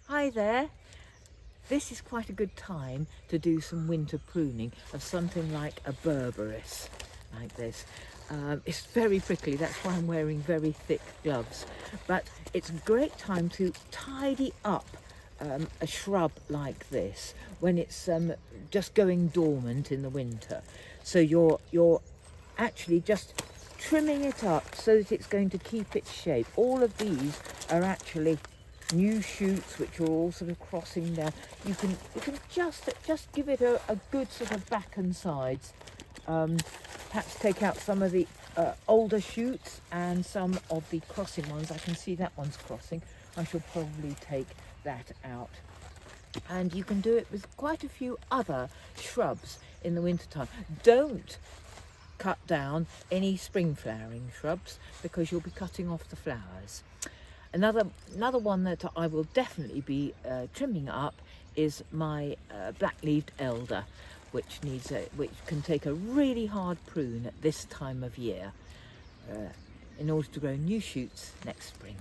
Hi there. This is quite a good time to do some winter pruning of something like a berberis, like this. It's very prickly, that's why I'm wearing very thick gloves. But it's a great time to tidy up a shrub like this when it's just going dormant in the winter. So you're actually just trimming it up so that it's going to keep its shape. All of these are actually new shoots which are all sort of crossing down. You can just give it a good sort of back and sides. Perhaps take out some of the older shoots and some of the crossing ones. I can see that one's crossing. I shall probably take that out. And you can do it with quite a few other shrubs in the wintertime. Don't cut down any spring flowering shrubs because you'll be cutting off the flowers. Another one that I will definitely be trimming up is my black-leaved elder, which can take a really hard prune at this time of year in order to grow new shoots next spring.